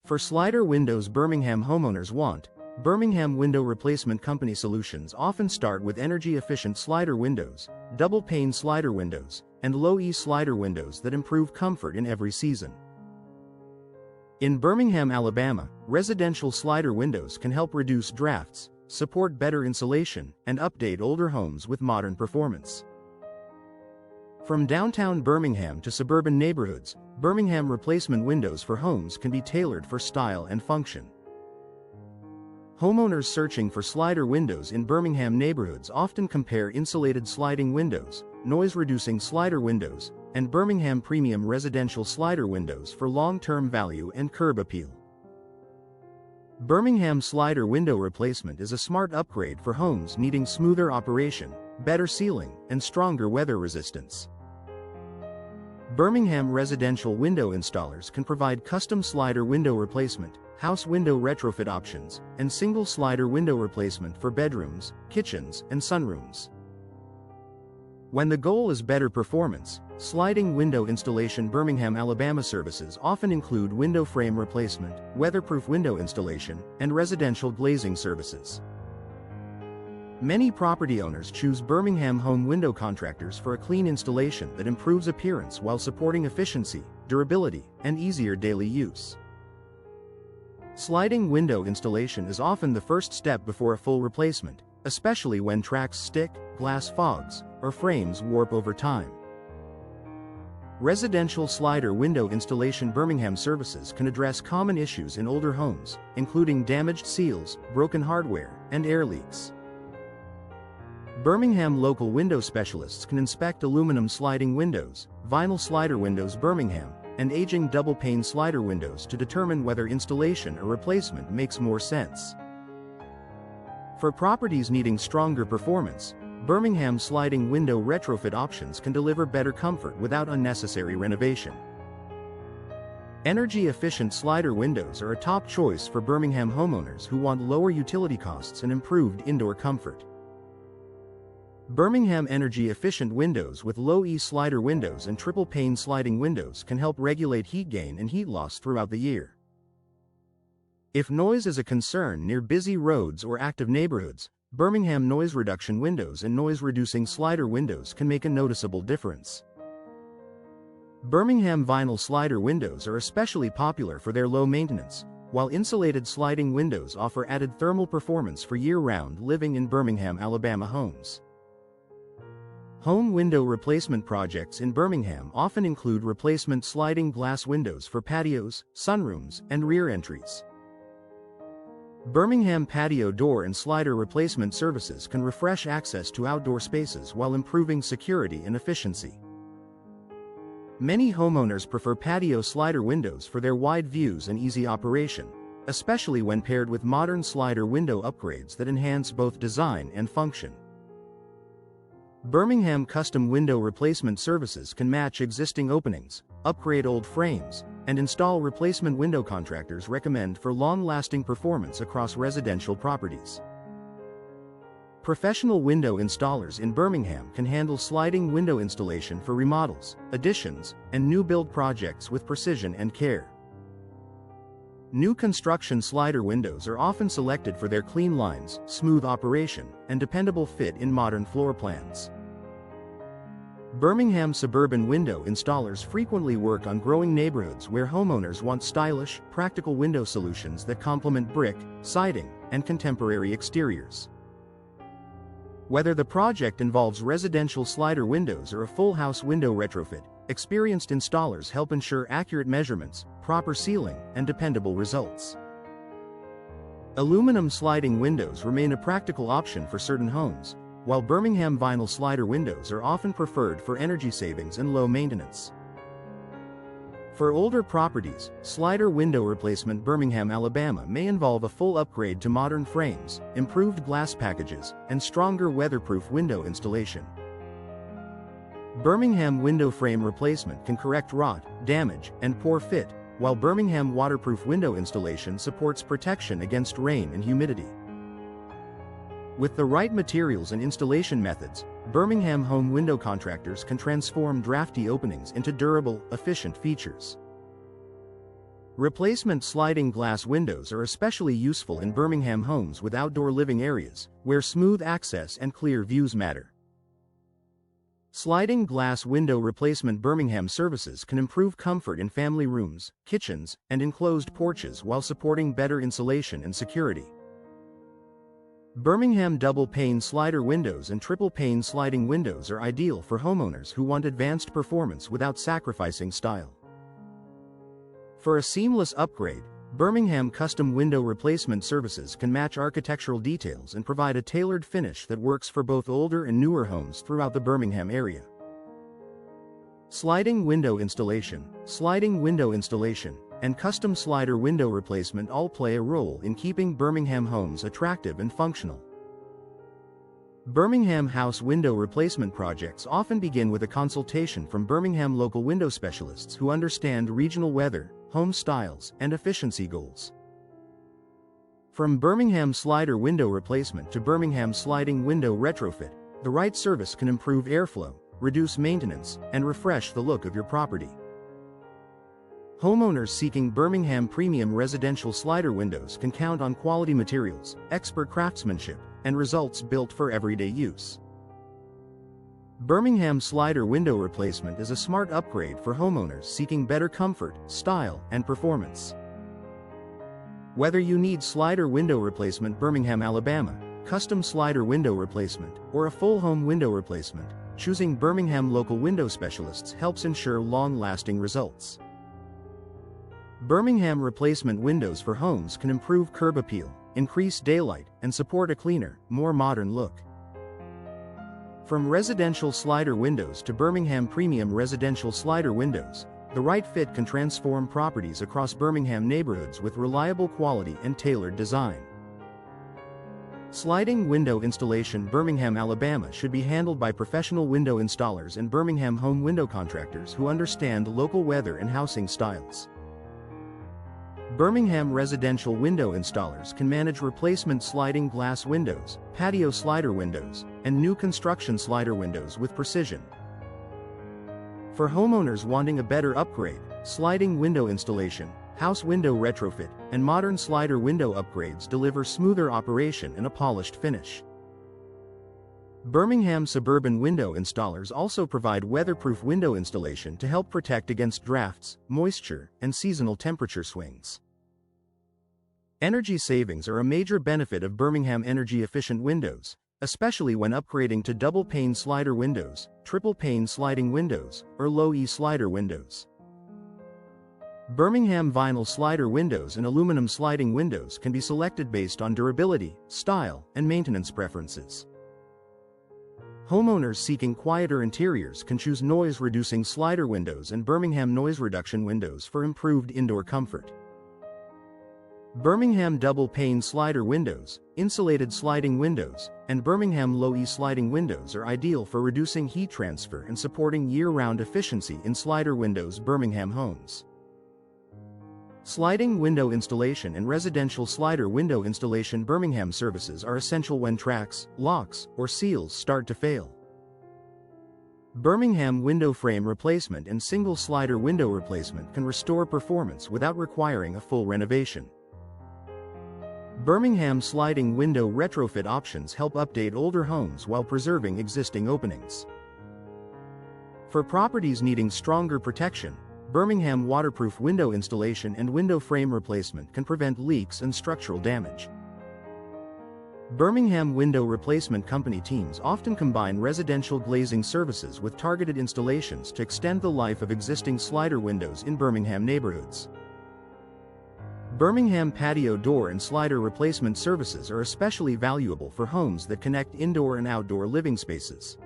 For slider windows Birmingham homeowners want, Birmingham Window Replacement Company solutions often start with energy-efficient slider windows, double-pane slider windows, and low-E slider windows that improve comfort in every season. In Birmingham, Alabama, residential slider windows can help reduce drafts, support better insulation, and update older homes with modern performance. From downtown Birmingham to suburban neighborhoods, Birmingham replacement windows for homes can be tailored for style and function. Homeowners searching for slider windows in Birmingham neighborhoods often compare insulated sliding windows, noise-reducing slider windows, and Birmingham premium residential slider windows for long-term value and curb appeal. Birmingham slider window replacement is a smart upgrade for homes needing smoother operation, better sealing, and stronger weather resistance. Birmingham residential window installers can provide custom slider window replacement, house window retrofit options, and single slider window replacement for bedrooms, kitchens, and sunrooms. When the goal is better performance, sliding window installation Birmingham, Alabama services often include window frame replacement, weatherproof window installation, and residential glazing services. Many property owners choose Birmingham home window contractors for a clean installation that improves appearance while supporting efficiency, durability, and easier daily use. Sliding window installation is often the first step before a full replacement, especially when tracks stick, glass fogs, or frames warp over time. Residential slider window installation Birmingham services can address common issues in older homes, including damaged seals, broken hardware, and air leaks. Birmingham local window specialists can inspect aluminum sliding windows, vinyl slider windows Birmingham, and aging double-pane slider windows to determine whether installation or replacement makes more sense. For properties needing stronger performance, Birmingham sliding window retrofit options can deliver better comfort without unnecessary renovation. Energy-efficient slider windows are a top choice for Birmingham homeowners who want lower utility costs and improved indoor comfort. Birmingham energy-efficient windows with low-E slider windows and triple-pane sliding windows can help regulate heat gain and heat loss throughout the year. If noise is a concern near busy roads or active neighborhoods, Birmingham noise reduction windows and noise-reducing slider windows can make a noticeable difference. Birmingham vinyl slider windows are especially popular for their low maintenance, while insulated sliding windows offer added thermal performance for year-round living in Birmingham, Alabama homes. Home window replacement projects in Birmingham often include replacement sliding glass windows for patios, sunrooms, and rear entries. Birmingham patio door and slider replacement services can refresh access to outdoor spaces while improving security and efficiency. Many homeowners prefer patio slider windows for their wide views and easy operation, especially when paired with modern slider window upgrades that enhance both design and function. Birmingham custom window replacement services can match existing openings, upgrade old frames, and install replacement window contractors recommend for long-lasting performance across residential properties. Professional window installers in Birmingham can handle sliding window installation for remodels, additions, and new build projects with precision and care. New construction slider windows are often selected for their clean lines, smooth operation, and dependable fit in modern floor plans. Birmingham suburban window installers frequently work on growing neighborhoods where homeowners want stylish, practical window solutions that complement brick, siding, and contemporary exteriors. Whether the project involves residential slider windows or a full house window retrofit, experienced installers help ensure accurate measurements, proper sealing, and dependable results. Aluminum sliding windows remain a practical option for certain homes, while Birmingham vinyl slider windows are often preferred for energy savings and low maintenance. For older properties, slider window replacement Birmingham, Alabama may involve a full upgrade to modern frames, improved glass packages, and stronger weatherproof window installation. Birmingham window frame replacement can correct rot, damage, and poor fit, while Birmingham waterproof window installation supports protection against rain and humidity. With the right materials and installation methods, Birmingham home window contractors can transform drafty openings into durable, efficient features. Replacement sliding glass windows are especially useful in Birmingham homes with outdoor living areas, where smooth access and clear views matter. Sliding glass window replacement Birmingham services can improve comfort in family rooms, kitchens, and enclosed porches while supporting better insulation and security. Birmingham double pane slider windows and triple pane sliding windows are ideal for homeowners who want advanced performance without sacrificing style. For a seamless upgrade, Birmingham custom window replacement services can match architectural details and provide a tailored finish that works for both older and newer homes throughout the Birmingham area. Sliding window installation, and custom slider window replacement all play a role in keeping Birmingham homes attractive and functional. Birmingham house window replacement projects often begin with a consultation from Birmingham local window specialists who understand regional weather, home styles, and efficiency goals. From Birmingham slider window replacement to Birmingham sliding window retrofit, the right service can improve airflow, reduce maintenance, and refresh the look of your property. Homeowners seeking Birmingham premium residential slider windows can count on quality materials, expert craftsmanship, and results built for everyday use. Birmingham slider window replacement is a smart upgrade for homeowners seeking better comfort, style, and performance. Whether you need slider window replacement Birmingham, Alabama, custom slider window replacement, or a full home window replacement, choosing Birmingham local window specialists helps ensure long-lasting results. Birmingham replacement windows for homes can improve curb appeal, increase daylight, and support a cleaner, more modern look. From residential slider windows to Birmingham premium residential slider windows, the right fit can transform properties across Birmingham neighborhoods with reliable quality and tailored design. Sliding window installation Birmingham, Alabama should be handled by professional window installers and Birmingham home window contractors who understand local weather and housing styles. Birmingham residential window installers can manage replacement sliding glass windows, patio slider windows, and new construction slider windows with precision. For homeowners wanting a better upgrade, sliding window installation, house window retrofit, and modern slider window upgrades deliver smoother operation and a polished finish. Birmingham suburban window installers also provide weatherproof window installation to help protect against drafts, moisture, and seasonal temperature swings. Energy savings are a major benefit of Birmingham energy-efficient windows, especially when upgrading to double-pane slider windows, triple-pane sliding windows, or low-E slider windows. Birmingham vinyl slider windows and aluminum sliding windows can be selected based on durability, style, and maintenance preferences. Homeowners seeking quieter interiors can choose noise-reducing slider windows and Birmingham noise reduction windows for improved indoor comfort. Birmingham double-pane slider windows, insulated sliding windows, and Birmingham low-E sliding windows are ideal for reducing heat transfer and supporting year-round efficiency in slider windows Birmingham homes. Sliding window installation and residential slider window installation Birmingham services are essential when tracks, locks, or seals start to fail. Birmingham window frame replacement and single slider window replacement can restore performance without requiring a full renovation. Birmingham sliding window retrofit options help update older homes while preserving existing openings. For properties needing stronger protection, Birmingham waterproof window installation and window frame replacement can prevent leaks and structural damage. Birmingham window replacement company teams often combine residential glazing services with targeted installations to extend the life of existing slider windows in Birmingham neighborhoods. Birmingham patio door and slider replacement services are especially valuable for homes that connect indoor and outdoor living spaces.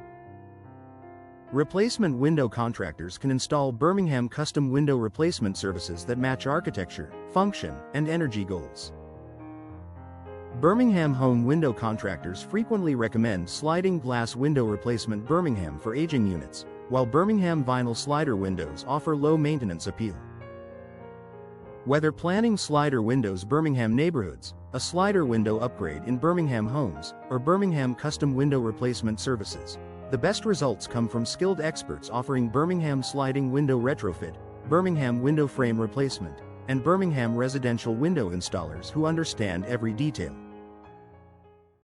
Replacement window contractors can install Birmingham custom window replacement services that match architecture, function, and energy goals. Birmingham home window contractors frequently recommend sliding glass window replacement Birmingham for aging units, while Birmingham vinyl slider windows offer low maintenance appeal. Whether planning slider windows Birmingham neighborhoods, a slider window upgrade in Birmingham homes, or Birmingham custom window replacement services, the best results come from skilled experts offering Birmingham sliding window retrofit, Birmingham window frame replacement, and Birmingham residential window installers who understand every detail.